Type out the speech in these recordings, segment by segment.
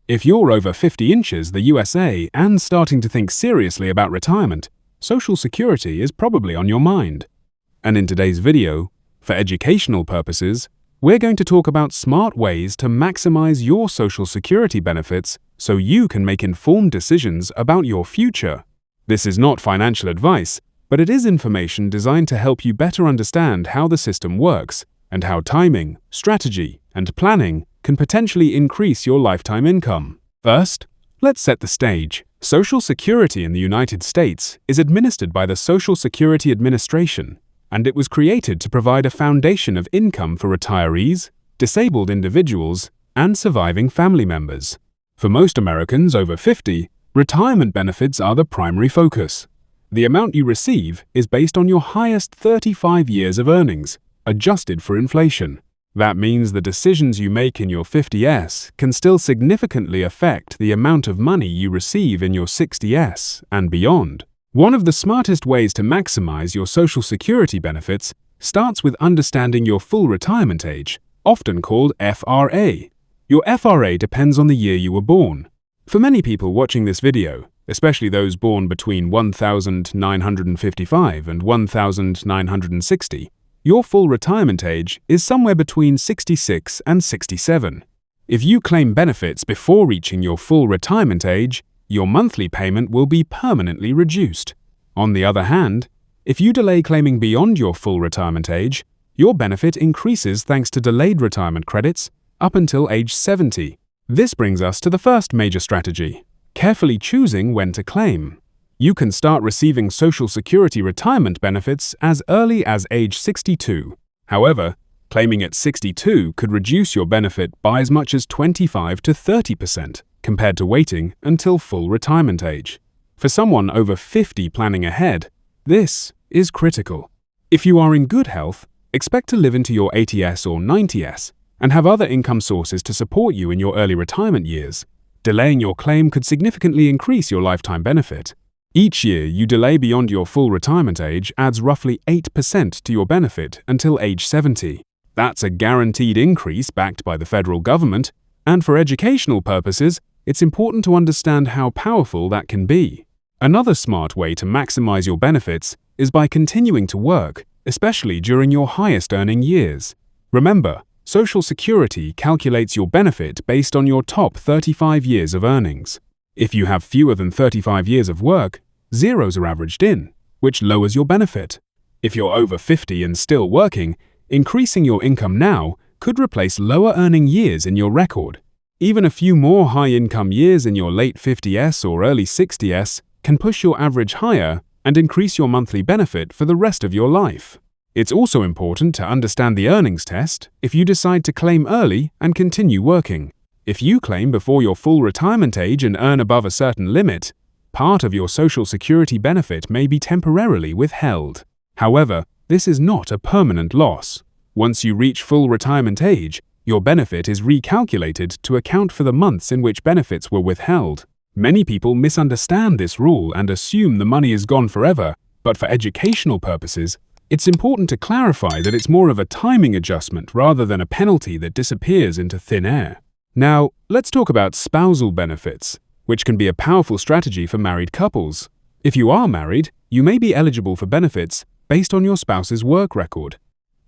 If you're over 50 inches the USA and starting to think seriously about retirement, Social Security is probably on your mind. And in today's video, for educational purposes, we're going to talk about smart ways to maximize your Social Security benefits so you can make informed decisions about your future. This is not financial advice, but it is information designed to help you better understand how the system works and how timing, strategy, and planning can potentially increase your lifetime income. First, let's set the stage. Social Security in the United States is administered by the Social Security Administration, and it was created to provide a foundation of income for retirees, disabled individuals, and surviving family members. For most Americans over 50, retirement benefits are the primary focus. The amount you receive is based on your highest 35 years of earnings, adjusted for inflation. That means the decisions you make in your 50s can still significantly affect the amount of money you receive in your 60s and beyond. One of the smartest ways to maximize your Social Security benefits starts with understanding your full retirement age, often called FRA. Your FRA depends on the year you were born. For many people watching this video, especially those born between 1955 and 1960, your full retirement age is somewhere between 66 and 67. If you claim benefits before reaching your full retirement age, your monthly payment will be permanently reduced. On the other hand, if you delay claiming beyond your full retirement age, your benefit increases thanks to delayed retirement credits up until age 70. This brings us to the first major strategy: carefully choosing when to claim. You can start receiving Social Security retirement benefits as early as age 62. However, claiming at 62 could reduce your benefit by as much as 25 to 30% compared to waiting until full retirement age. For someone over 50 planning ahead, this is critical. If you are in good health, expect to live into your 80s or 90s and have other income sources to support you in your early retirement years. Delaying your claim could significantly increase your lifetime benefit. Each year you delay beyond your full retirement age adds roughly 8% to your benefit until age 70. That's a guaranteed increase backed by the federal government, and for educational purposes, it's important to understand how powerful that can be. Another smart way to maximize your benefits is by continuing to work, especially during your highest earning years. Remember, Social Security calculates your benefit based on your top 35 years of earnings. If you have fewer than 35 years of work, zeros are averaged in, which lowers your benefit. If you're over 50 and still working, increasing your income now could replace lower earning years in your record. Even a few more high-income years in your late 50s or early 60s can push your average higher and increase your monthly benefit for the rest of your life. It's also important to understand the earnings test if you decide to claim early and continue working. If you claim before your full retirement age and earn above a certain limit, part of your Social Security benefit may be temporarily withheld. However, this is not a permanent loss. Once you reach full retirement age, your benefit is recalculated to account for the months in which benefits were withheld. Many people misunderstand this rule and assume the money is gone forever, but for educational purposes, it's important to clarify that it's more of a timing adjustment rather than a penalty that disappears into thin air. Now, let's talk about spousal benefits, which can be a powerful strategy for married couples. If you are married, you may be eligible for benefits based on your spouse's work record.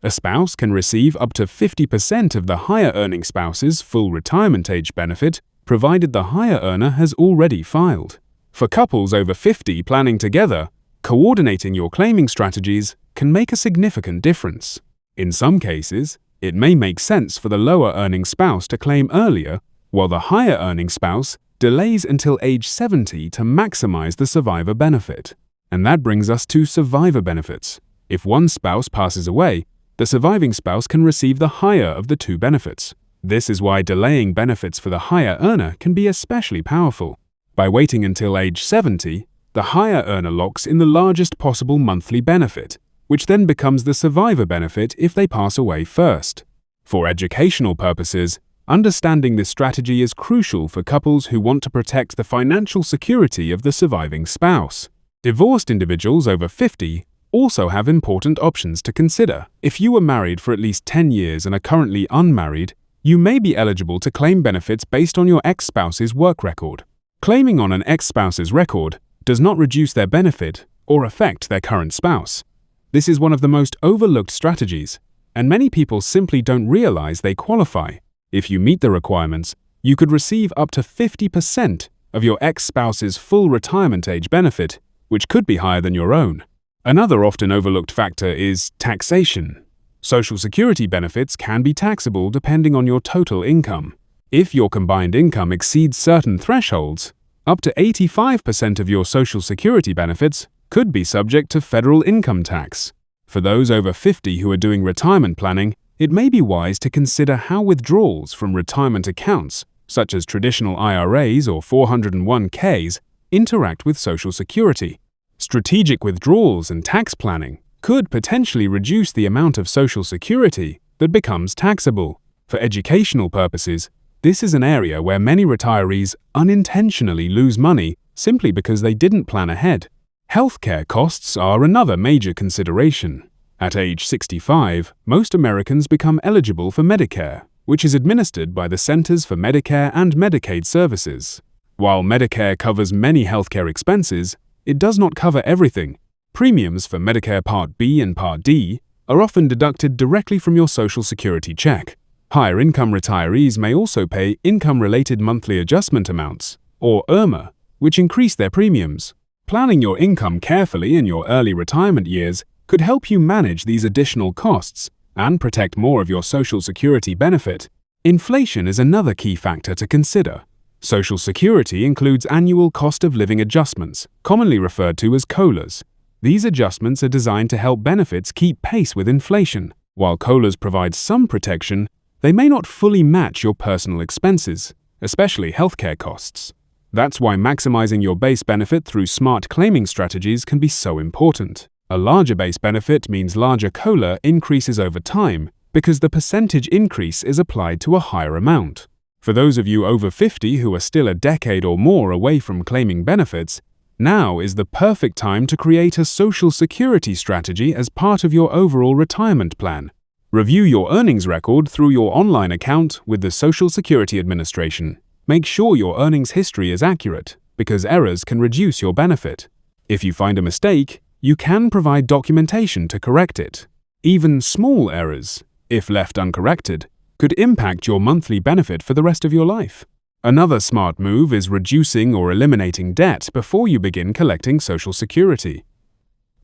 A spouse can receive up to 50% of the higher earning spouse's full retirement age benefit, provided the higher earner has already filed. For couples over 50 planning together, coordinating your claiming strategies can make a significant difference. In some cases, it may make sense for the lower earning spouse to claim earlier, while the higher earning spouse delays until age 70 to maximize the survivor benefit. And that brings us to survivor benefits. If one spouse passes away, the surviving spouse can receive the higher of the two benefits. This is why delaying benefits for the higher earner can be especially powerful. By waiting until age 70, the higher earner locks in the largest possible monthly benefit, which then becomes the survivor benefit if they pass away first. For educational purposes, understanding this strategy is crucial for couples who want to protect the financial security of the surviving spouse. Divorced individuals over 50 also have important options to consider. If you were married for at least 10 years and are currently unmarried, You may be eligible to claim benefits based on your ex-spouse's work record. Claiming on an ex-spouse's record does not reduce their benefit or affect their current spouse. This is one of the most overlooked strategies, and many people simply don't realize they qualify. If you meet the requirements, you could receive up to 50% of your ex-spouse's full retirement age benefit, which could be higher than your own. Another often overlooked factor is taxation. Social Security benefits can be taxable depending on your total income. If your combined income exceeds certain thresholds, up to 85% of your Social Security benefits could be subject to federal income tax. For those over 50 who are doing retirement planning, it may be wise to consider how withdrawals from retirement accounts, such as traditional IRAs or 401ks, interact with Social Security. Strategic withdrawals and tax planning could potentially reduce the amount of Social Security that becomes taxable. For educational purposes, this is an area where many retirees unintentionally lose money simply because they didn't plan ahead. Healthcare costs are another major consideration. At age 65, most Americans become eligible for Medicare, which is administered by the Centers for Medicare and Medicaid Services. While Medicare covers many healthcare expenses, it does not cover everything. Premiums for Medicare Part B and Part D are often deducted directly from your Social Security check. Higher income retirees may also pay income-related monthly adjustment amounts, or IRMA, which increase their premiums. Planning your income carefully in your early retirement years could help you manage these additional costs and protect more of your Social Security benefit. Inflation is another key factor to consider. Social Security includes annual cost of living adjustments, commonly referred to as COLAs. These adjustments are designed to help benefits keep pace with inflation. While COLAs provide some protection, they may not fully match your personal expenses, especially healthcare costs. That's why maximizing your base benefit through smart claiming strategies can be so important. A larger base benefit means larger COLA increases over time because the percentage increase is applied to a higher amount. For those of you over 50 who are still a decade or more away from claiming benefits, now is the perfect time to create a Social Security strategy as part of your overall retirement plan. Review your earnings record through your online account with the Social Security Administration. Make sure your earnings history is accurate, because errors can reduce your benefit. If you find a mistake, you can provide documentation to correct it. Even small errors, if left uncorrected, could impact your monthly benefit for the rest of your life. Another smart move is reducing or eliminating debt before you begin collecting Social Security.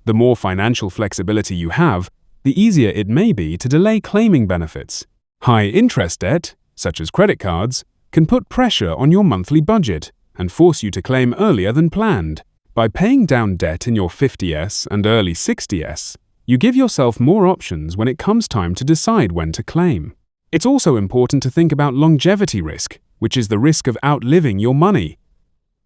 The more financial flexibility you have, the easier it may be to delay claiming benefits. High-interest debt, such as credit cards, can put pressure on your monthly budget and force you to claim earlier than planned. By paying down debt in your 50s and early 60s, you give yourself more options when it comes time to decide when to claim. It's also important to think about longevity risk, which is the risk of outliving your money.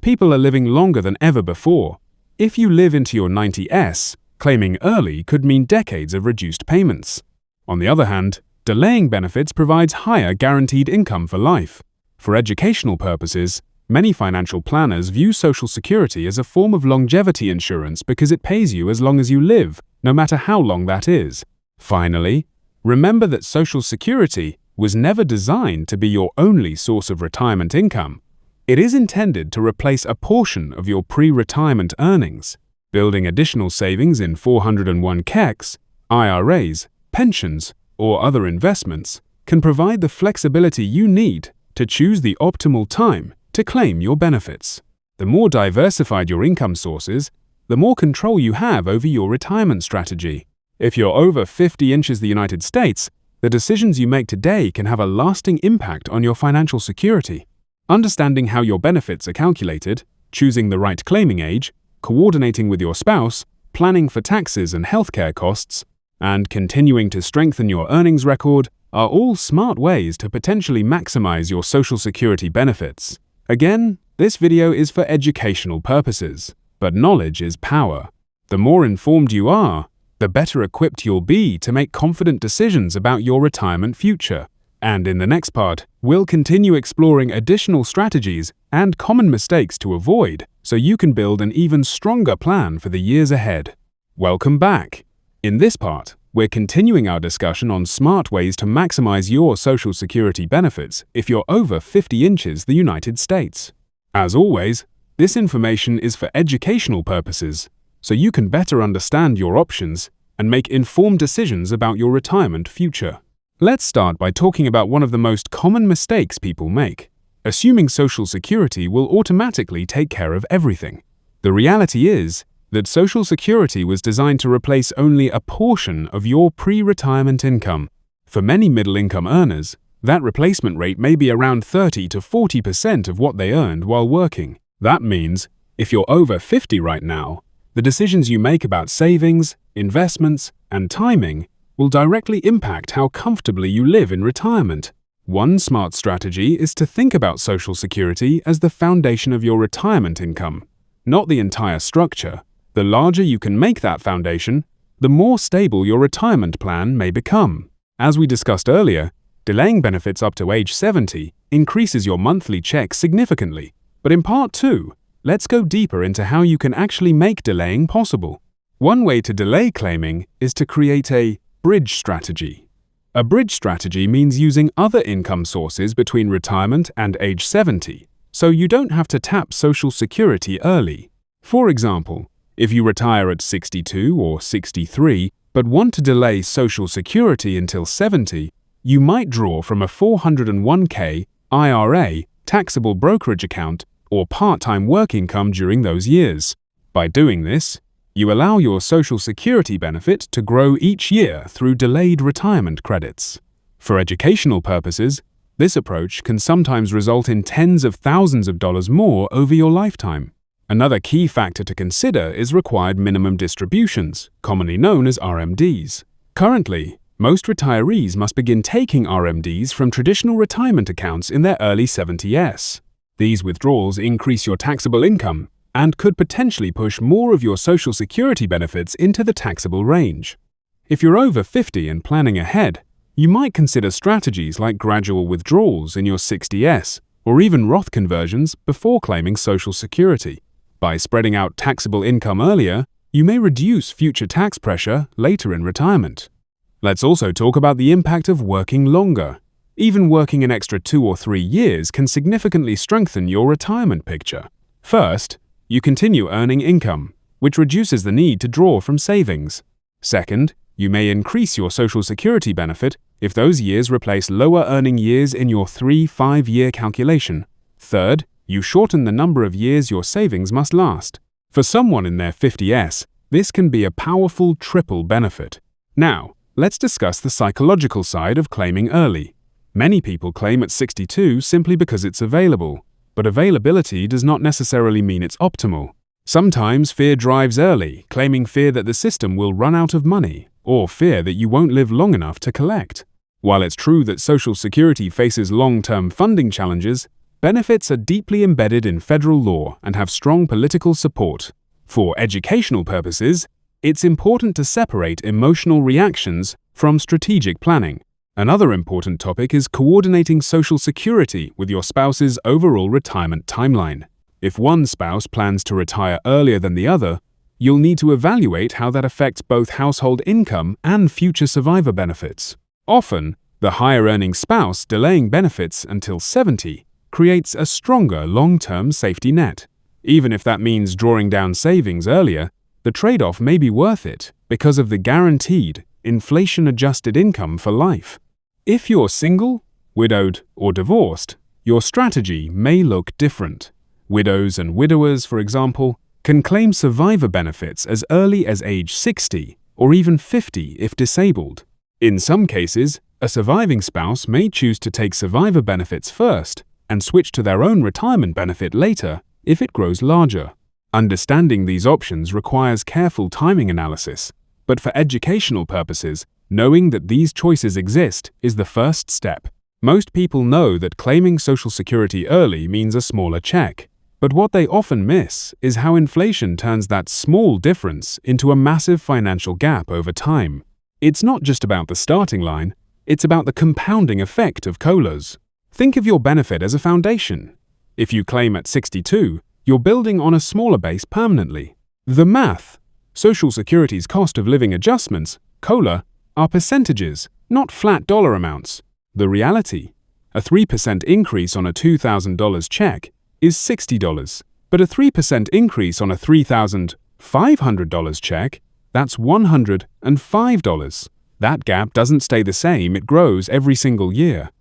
People are living longer than ever before. If you live into your 90s, claiming early could mean decades of reduced payments. On the other hand, delaying benefits provides higher guaranteed income for life. For educational purposes, many financial planners view Social Security as a form of longevity insurance because it pays you as long as you live, no matter how long that is. Finally, remember that Social Security was never designed to be your only source of retirement income. It is intended to replace a portion of your pre-retirement earnings. Building additional savings in 401ks, IRAs, pensions, or other investments can provide the flexibility you need to choose the optimal time to claim your benefits. The more diversified your income sources, the more control you have over your retirement strategy. If you're over 50 inches the United States, the decisions you make today can have a lasting impact on your financial security. Understanding how your benefits are calculated, choosing the right claiming age, coordinating with your spouse, planning for taxes and healthcare costs, and continuing to strengthen your earnings record are all smart ways to potentially maximize your Social Security benefits. Again, this video is for educational purposes, but knowledge is power. The more informed you are, the better equipped you'll be to make confident decisions about your retirement future. And in the next part, we'll continue exploring additional strategies and common mistakes to avoid so you can build an even stronger plan for the years ahead. Welcome back. In this part, we're continuing our discussion on smart ways to maximize your Social Security benefits if you're over 50 inches the United States. As always, this information is for educational purposes, so you can better understand your options and make informed decisions about your retirement future. Let's start by talking about one of the most common mistakes people make: assuming Social Security will automatically take care of everything. The reality is that Social Security was designed to replace only a portion of your pre-retirement income. For many middle-income earners, that replacement rate may be around 30 to 40% of what they earned while working. That means, if you're over 50 right now, the decisions you make about savings, investments, and timing will directly impact how comfortably you live in retirement. One smart strategy is to think about Social Security as the foundation of your retirement income, not the entire structure. The larger you can make that foundation, the more stable your retirement plan may become. As we discussed earlier, delaying benefits up to age 70 increases your monthly check significantly. But in Part 2, let's go deeper into how you can actually make delaying possible. One way to delay claiming is to create a bridge strategy. A bridge strategy means using other income sources between retirement and age 70, so you don't have to tap Social Security early. For example, if you retire at 62 or 63 but want to delay Social Security until 70, you might draw from a 401k, IRA, taxable brokerage account, or part-time work income during those years. By doing this, you allow your Social Security benefit to grow each year through delayed retirement credits. For educational purposes, this approach can sometimes result in tens of thousands of dollars more over your lifetime. Another key factor to consider is required minimum distributions, commonly known as RMDs. Currently, most retirees must begin taking RMDs from traditional retirement accounts in their early 70s. These withdrawals increase your taxable income and could potentially push more of your Social Security benefits into the taxable range. If you're over 50 and planning ahead, you might consider strategies like gradual withdrawals in your 60s or even Roth conversions before claiming Social Security. By spreading out taxable income earlier, you may reduce future tax pressure later in retirement. Let's also talk about the impact of working longer. Even working an extra 2 or 3 years can significantly strengthen your retirement picture. First, you continue earning income, which reduces the need to draw from savings. Second, you may increase your Social Security benefit if those years replace lower earning years in your 3-5-year calculation. Third, you shorten the number of years your savings must last. For someone in their 50s, this can be a powerful triple benefit. Now, let's discuss the psychological side of claiming early. Many people claim at 62 simply because it's available, but availability does not necessarily mean it's optimal. Sometimes fear drives early, claiming fear that the system will run out of money, or fear that you won't live long enough to collect. While it's true that Social Security faces long-term funding challenges, benefits are deeply embedded in federal law and have strong political support. For educational purposes, it's important to separate emotional reactions from strategic planning. Another important topic is coordinating Social Security with your spouse's overall retirement timeline. If one spouse plans to retire earlier than the other, you'll need to evaluate how that affects both household income and future survivor benefits. Often, the higher-earning spouse delaying benefits until 70 creates a stronger long-term safety net. Even if that means drawing down savings earlier, the trade-off may be worth it because of the guaranteed, inflation-adjusted income for life. If you're single, widowed, or divorced, your strategy may look different. Widows and widowers, for example, can claim survivor benefits as early as age 60 or even 50 if disabled. In some cases, a surviving spouse may choose to take survivor benefits first and switch to their own retirement benefit later if it grows larger. Understanding these options requires careful timing analysis, but for educational purposes, knowing that these choices exist is the first step. Most people know that claiming Social Security early means a smaller check, but what they often miss is how inflation turns that small difference into a massive financial gap over time. It's not just about the starting line, it's about the compounding effect of COLAs. Think of your benefit as a foundation. If you claim at 62, you're building on a smaller base permanently. The math, Social Security's cost of living adjustments, COLA, are percentages, not flat dollar amounts. The reality: a 3% increase on a $2,000 check is $60, but a 3% increase on a $3,500 check, that's $105. That gap doesn't stay the same, it grows every single year.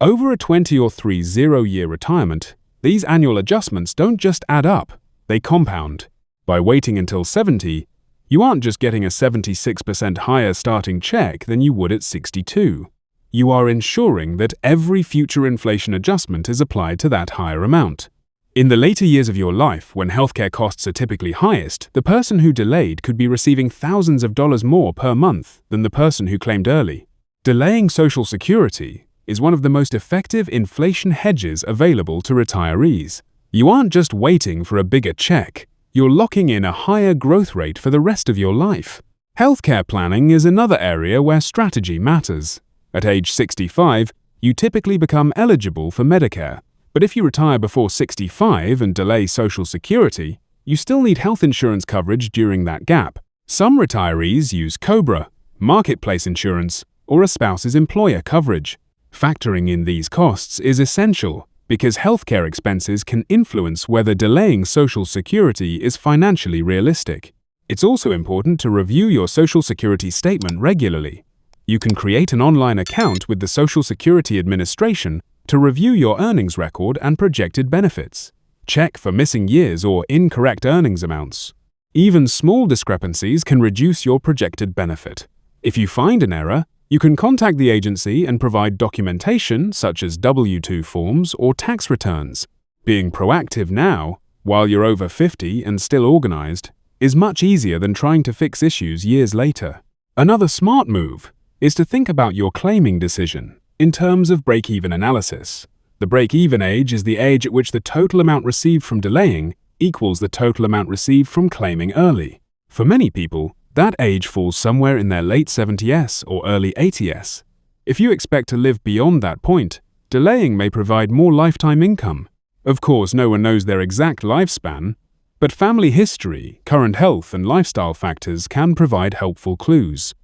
Over a 20 or 30-year retirement, these annual adjustments don't just add up, they compound. By waiting until 70, you aren't just getting a 76% higher starting check than you would at 62. You are ensuring that every future inflation adjustment is applied to that higher amount. In the later years of your life, when healthcare costs are typically highest, the person who delayed could be receiving thousands of dollars more per month than the person who claimed early. Delaying Social Security is one of the most effective inflation hedges available to retirees. You aren't just waiting for a bigger check, you're locking in a higher growth rate for the rest of your life. Healthcare planning is another area where strategy matters. At age 65, you typically become eligible for Medicare. But if you retire before 65 and delay Social Security, you still need health insurance coverage during that gap. Some retirees use COBRA, marketplace insurance, or a spouse's employer coverage. Factoring in these costs is essential because healthcare expenses can influence whether delaying Social Security is financially realistic. It's also important to review your Social Security statement regularly. You can create an online account with the Social Security Administration to review your earnings record and projected benefits. Check for missing years or incorrect earnings amounts. Even small discrepancies can reduce your projected benefit. If you find an error, you can contact the agency and provide documentation such as W-2 forms or tax returns. Being proactive now, while you're over 50 and still organized, is much easier than trying to fix issues years later. Another smart move is to think about your claiming decision in terms of break-even analysis. The break-even age is the age at which the total amount received from delaying equals the total amount received from claiming early. For many people, that age falls somewhere in their late 70s or early 80s. If you expect to live beyond that point, delaying may provide more lifetime income. Of course, no one knows their exact lifespan, but family history, current health, and lifestyle factors can provide helpful clues.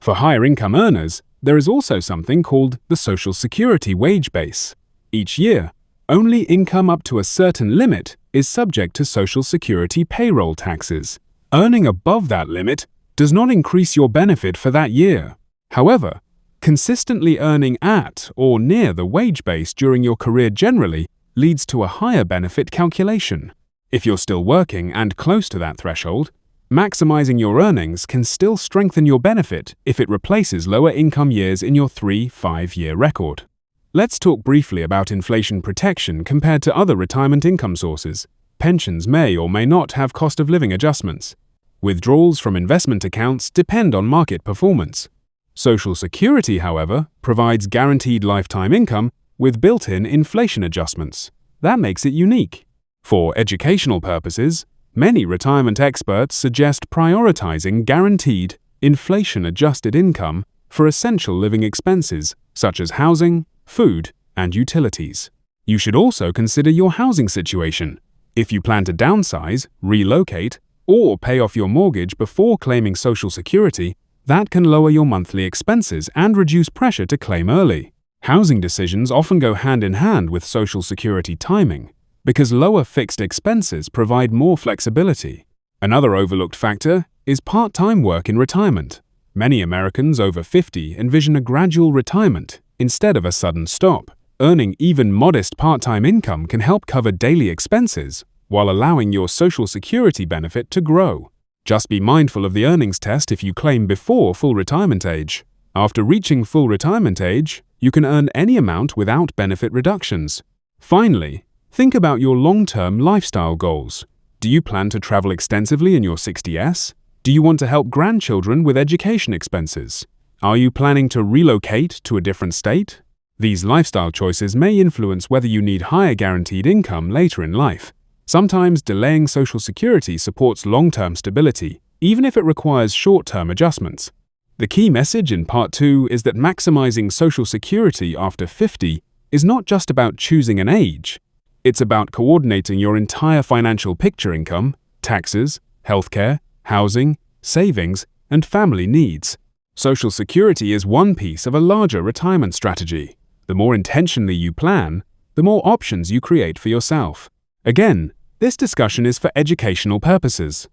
For higher income earners, there is also something called the Social Security wage base. Each year, only income up to a certain limit is subject to Social Security payroll taxes. Earning above that limit does not increase your benefit for that year. However, consistently earning at or near the wage base during your career generally leads to a higher benefit calculation. If you're still working and close to that threshold, maximizing your earnings can still strengthen your benefit if it replaces lower income years in your 3-5-year record. Let's talk briefly about inflation protection compared to other retirement income sources. Pensions may or may not have cost of living adjustments. Withdrawals from investment accounts depend on market performance. Social Security, however, provides guaranteed lifetime income with built-in inflation adjustments. That makes it unique. For educational purposes, many retirement experts suggest prioritizing guaranteed, inflation-adjusted income for essential living expenses such as housing, food, and utilities. You should also consider your housing situation. If you plan to downsize, relocate, or pay off your mortgage before claiming Social Security, that can lower your monthly expenses and reduce pressure to claim early. Housing decisions often go hand in hand with Social Security timing, because lower fixed expenses provide more flexibility. Another overlooked factor is part-time work in retirement. Many Americans over 50 envision a gradual retirement instead of a sudden stop. Earning even modest part-time income can help cover daily expenses while allowing your Social Security benefit to grow. Just be mindful of the earnings test if you claim before full retirement age. After reaching full retirement age, you can earn any amount without benefit reductions. Finally, think about your long-term lifestyle goals. Do you plan to travel extensively in your 60s? Do you want to help grandchildren with education expenses? Are you planning to relocate to a different state? These lifestyle choices may influence whether you need higher guaranteed income later in life. Sometimes delaying Social Security supports long-term stability, even if it requires short-term adjustments. The key message in Part 2 is that maximizing Social Security after 50 is not just about choosing an age. It's about coordinating your entire financial picture: income, taxes, healthcare, housing, savings, and family needs. Social Security is one piece of a larger retirement strategy. The more intentionally you plan, the more options you create for yourself. Again, this discussion is for educational purposes.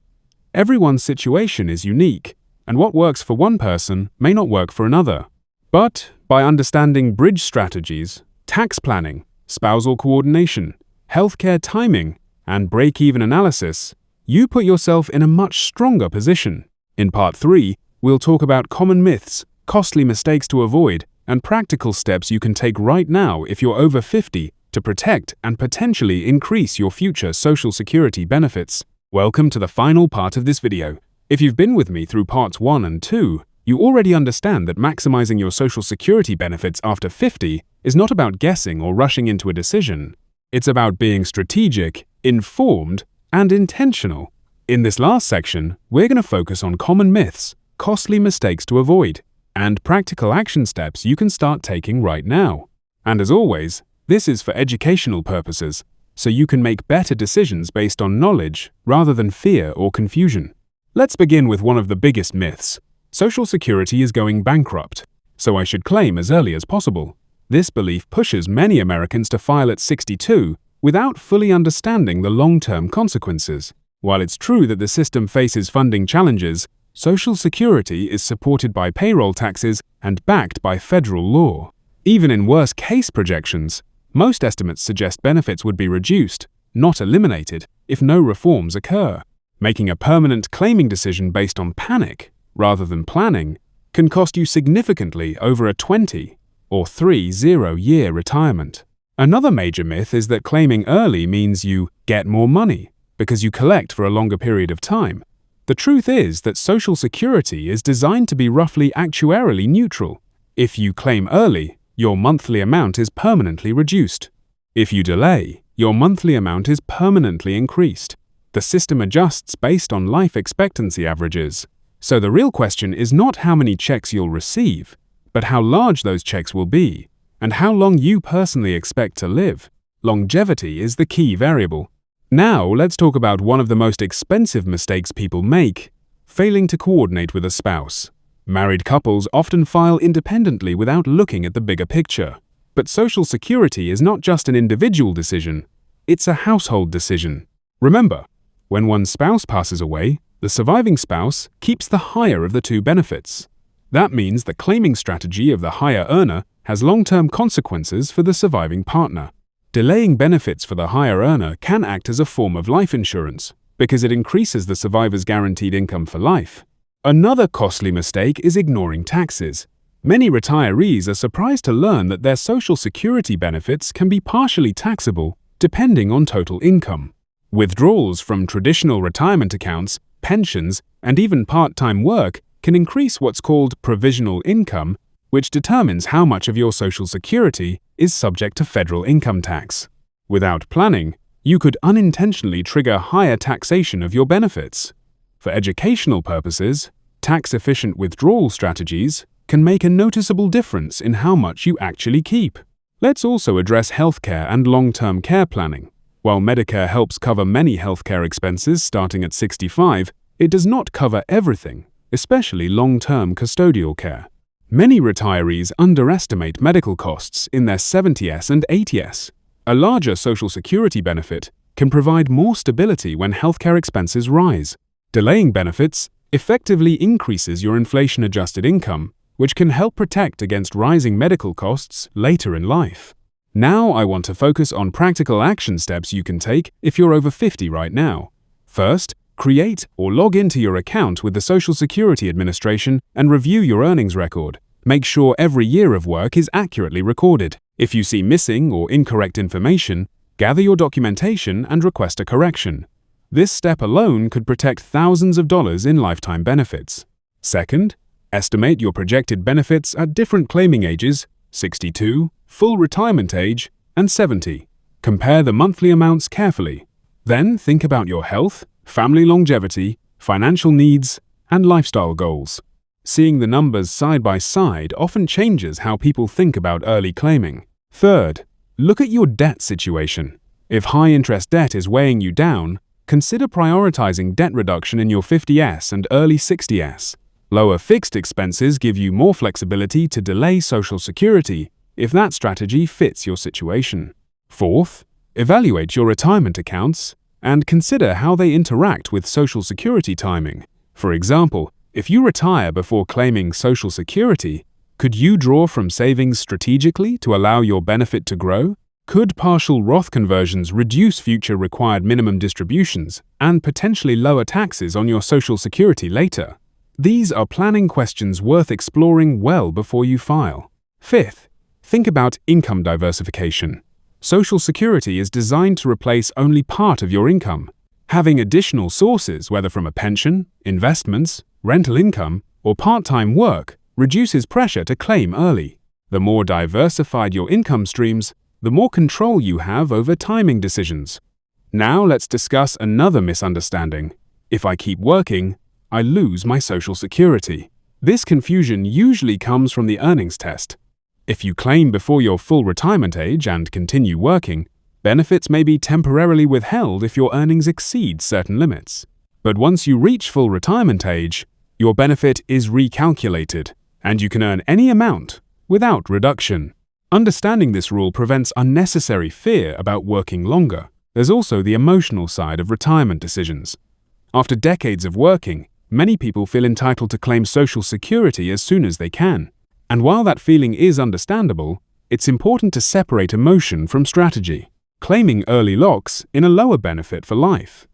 Everyone's situation is unique, and what works for one person may not work for another. But by understanding bridge strategies, tax planning, spousal coordination, healthcare timing, and break-even analysis, you put yourself in a much stronger position. In Part 3, we'll talk about common myths, costly mistakes to avoid, and practical steps you can take right now if you're over 50 to protect and potentially increase your future Social Security benefits. Welcome to the final part of this video. If you've been with me through Parts 1 and 2, you already understand that maximizing your Social Security benefits after 50 is not about guessing or rushing into a decision. It's about being strategic, informed, and intentional. In this last section, we're going to focus on common myths, costly mistakes to avoid, and practical action steps you can start taking right now. And as always, this is for educational purposes, so you can make better decisions based on knowledge rather than fear or confusion. Let's begin with one of the biggest myths. Social Security is going bankrupt, so I should claim as early as possible. This belief pushes many Americans to file at 62 without fully understanding the long-term consequences. While it's true that the system faces funding challenges, Social Security is supported by payroll taxes and backed by federal law. Even in worst-case projections, most estimates suggest benefits would be reduced, not eliminated, if no reforms occur. Making a permanent claiming decision based on panic, rather than planning, can cost you significantly over a 20 or 30-year retirement. Another major myth is that claiming early means you get more money because you collect for a longer period of time. The truth is that Social Security is designed to be roughly actuarially neutral. If you claim early, your monthly amount is permanently reduced. If you delay, your monthly amount is permanently increased. The system adjusts based on life expectancy averages. So the real question is not how many checks you'll receive, but how large those checks will be, and how long you personally expect to live. Longevity is the key variable. Now let's talk about one of the most expensive mistakes people make: failing to coordinate with a spouse. Married couples often file independently without looking at the bigger picture. But Social Security is not just an individual decision, it's a household decision. Remember, when one spouse passes away, the surviving spouse keeps the higher of the two benefits. That means the claiming strategy of the higher earner has long-term consequences for the surviving partner. Delaying benefits for the higher earner can act as a form of life insurance because it increases the survivor's guaranteed income for life. Another costly mistake is ignoring taxes. Many retirees are surprised to learn that their Social Security benefits can be partially taxable depending on total income. Withdrawals from traditional retirement accounts, pensions, and even part-time work can increase what's called provisional income, which determines how much of your Social Security is subject to federal income tax. Without planning, you could unintentionally trigger higher taxation of your benefits. For educational purposes, tax-efficient withdrawal strategies can make a noticeable difference in how much you actually keep. Let's also address healthcare and long-term care planning. While Medicare helps cover many healthcare expenses starting at 65, it does not cover everything, especially long-term custodial care. Many retirees underestimate medical costs in their 70s and 80s. A larger Social Security benefit can provide more stability when healthcare expenses rise. Delaying benefits effectively increases your inflation-adjusted income, which can help protect against rising medical costs later in life. Now I want to focus on practical action steps you can take if you're over 50 right now. First, create or log into your account with the Social Security Administration and review your earnings record. Make sure every year of work is accurately recorded. If you see missing or incorrect information, gather your documentation and request a correction. This step alone could protect thousands of dollars in lifetime benefits. Second, estimate your projected benefits at different claiming ages: 62, full retirement age, and 70. Compare the monthly amounts carefully. Then think about your health, family longevity, financial needs, and lifestyle goals. Seeing the numbers side by side often changes how people think about early claiming. Third, look at your debt situation. If high-interest debt is weighing you down, consider prioritizing debt reduction in your 50s and early 60s. Lower fixed expenses give you more flexibility to delay Social Security if that strategy fits your situation. Fourth, evaluate your retirement accounts and consider how they interact with Social Security timing. For example, if you retire before claiming Social Security, could you draw from savings strategically to allow your benefit to grow? Could partial Roth conversions reduce future required minimum distributions and potentially lower taxes on your Social Security later? These are planning questions worth exploring well before you file. Fifth, think about income diversification. Social Security is designed to replace only part of your income. Having additional sources, whether from a pension, investments, rental income, or part-time work, reduces pressure to claim early. The more diversified your income streams, the more control you have over timing decisions. Now let's discuss another misunderstanding. If I keep working, I lose my Social Security. This confusion usually comes from the earnings test. If you claim before your full retirement age and continue working, benefits may be temporarily withheld if your earnings exceed certain limits. But once you reach full retirement age, your benefit is recalculated, and you can earn any amount without reduction. Understanding this rule prevents unnecessary fear about working longer. There's also the emotional side of retirement decisions. After decades of working, many people feel entitled to claim Social Security as soon as they can. And while that feeling is understandable, it's important to separate emotion from strategy. Claiming early locks in a lower benefit for life.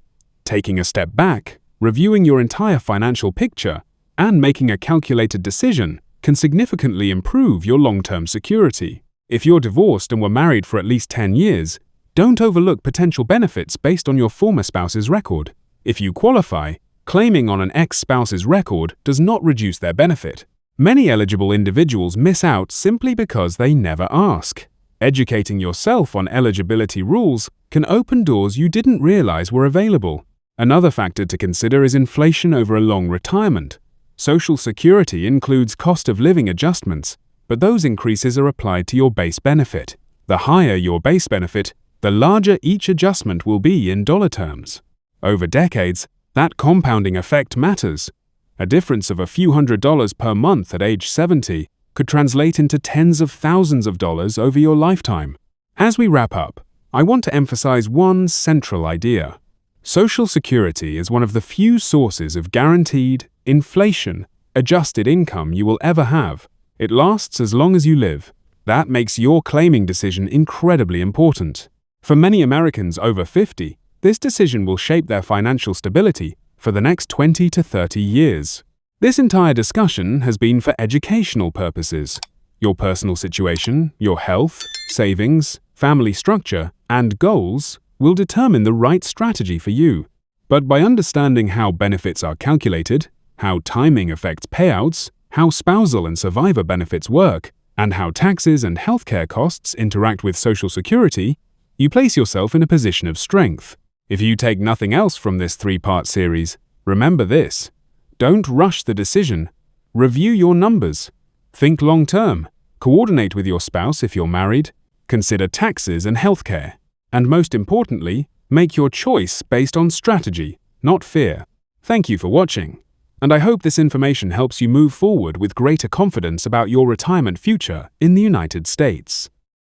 Taking a step back, reviewing your entire financial picture, and making a calculated decision can significantly improve your long-term security. If you're divorced and were married for at least 10 years, don't overlook potential benefits based on your former spouse's record. If you qualify, claiming on an ex-spouse's record does not reduce their benefit. Many eligible individuals miss out simply because they never ask. Educating yourself on eligibility rules can open doors you didn't realize were available. Another factor to consider is inflation over a long retirement. Social Security includes cost of living adjustments, but those increases are applied to your base benefit. The higher your base benefit, the larger each adjustment will be in dollar terms. Over decades, that compounding effect matters. A difference of a few $100s per month at age 70 could translate into tens of thousands of dollars over your lifetime. As we wrap up, I want to emphasize one central idea. Social Security is one of the few sources of guaranteed, inflation-adjusted income you will ever have. It lasts as long as you live. That makes your claiming decision incredibly important. For many Americans over 50, this decision will shape their financial stability for the next 20 to 30 years. This entire discussion has been for educational purposes. Your personal situation, your health, savings, family structure, and goals will determine the right strategy for you. But by understanding how benefits are calculated, how timing affects payouts, how spousal and survivor benefits work, and how taxes and healthcare costs interact with Social Security, you place yourself in a position of strength. If you take nothing else from this 3-part series, remember this. Don't rush the decision. Review your numbers. Think long-term. Coordinate with your spouse if you're married. Consider taxes and healthcare. And most importantly, make your choice based on strategy, not fear. Thank you for watching. And I hope this information helps you move forward with greater confidence about your retirement future in the United States.